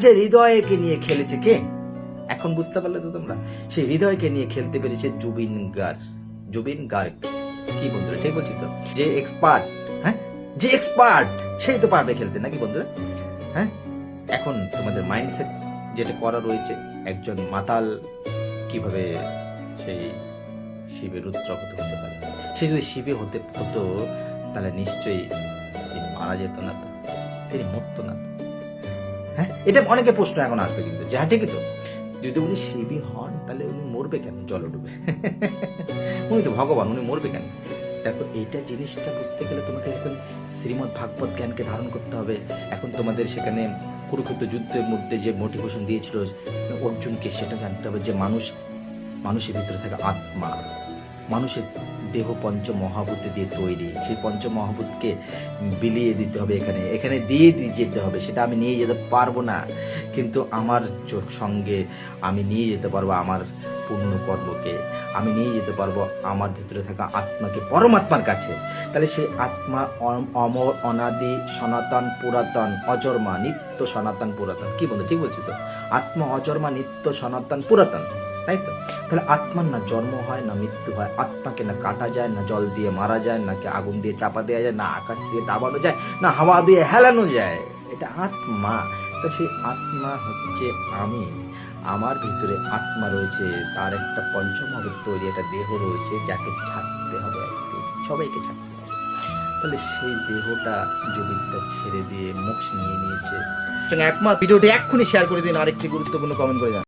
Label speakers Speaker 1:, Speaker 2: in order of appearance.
Speaker 1: যে হৃদয়কে নিয়ে খেলেছে কে? এখন বুঝতে পারলে তো তোমরা? সেই হৃদয়কে নিয়ে খেলতে পেরেছে জুবিন গার্গ। জুবিন গার্গ কি বন্ধুরা, ঠিক বলছি তো? যে এক্সপার্ট, হ্যাঁ, যে এক্সপার্ট সেই তো পারবে খেলতে, নাকি বন্ধুরা? হ্যাঁ, এখন তোমাদের মাইন্ডসেট যেটা করা রয়েছে, একজন মাতাল কিভাবে সেই শিবের উত্তরাগত হতে পারে। সে যদি শিবে হতো তাহলে নিশ্চয়ই তিনি মারা যেত না, তো তিনি মরতো না। হ্যাঁ, এটা অনেকে প্রশ্ন এখন আসবে কিন্তু, যে হ্যাঁ ঠিকই তো, যদি উনি শিবই হন তাহলে উনি মরবে কেন জলে ডুবে? উনি তো ভগবান, উনি মরবে কেন? দেখো, এইটা জিনিসটা বুঝতে গেলে তোমাকে এখন শ্রীমদ্ ভাগবত জ্ঞানকে ধারণ করতে হবে। এখন তোমাদের সেখানে কুরুক্ষেত্র যুদ্ধের মধ্যে যে মোটিভেশন দিয়েছিল অর্জুনকে, সেটা জানতে হবে যে মানুষের ভিতরে থাকা আত্মা, মানুষের দেহ পঞ্চ মহাভূতে দিয়ে তৈরি। সেই পঞ্চ মহাভূতকে বিলিয়ে দিতে হবে, এখানে দিয়ে যেতে হবে। সেটা আমি নিয়ে যেতে পারবো না, কিন্তু আমার সঙ্গে আমি নিয়ে যেতে পারবো আমার পূর্ণ কর্মকে, আমি নিয়ে যেতে পারবো আমার ভিতরে থাকা আত্মাকে পরমাত্মার কাছে। তাহলে সেই আত্মা অমর, অনাদি, সনাতন, পুরাতন, অজন্মা, নিত্য, সনাতন, পুরাতন। কি বন্ধু, ঠিক বলছি তো? আত্মা অজন্মা, নিত্য, সনাতন, পুরাতন, তাই তো? তাহলে আত্মার না জন্ম হয় না মৃত্যু হয়, আত্মাকে না কাটা যায়, না জল দিয়ে মারা যায়, নাকি আগুন দিয়ে চাপা দেওয়া যায়, না আকাশ দিয়ে দাবানো যায়, না হাওয়া দিয়ে হেলানো যায়। এটা আত্মা। তো সেই আত্মা হচ্ছে আমি। আমার ভিতরে আত্মা রয়েছে, তার একটা পঞ্চমহাভূত তৈরি একটা দেহ রয়েছে, যাকে ছাড়তে হবে একদিন, সবাইকে ছাড়তে হবে। তাহলে সেই দেহটা জবিনটা ছেড়ে দিয়ে মোক্ষ নিয়ে নিয়েছে। একমত? ভিডিওটি এক্ষুনি শেয়ার করে দিন, আরেকটি গুরুত্বপূর্ণ কমেন্ট করে যান।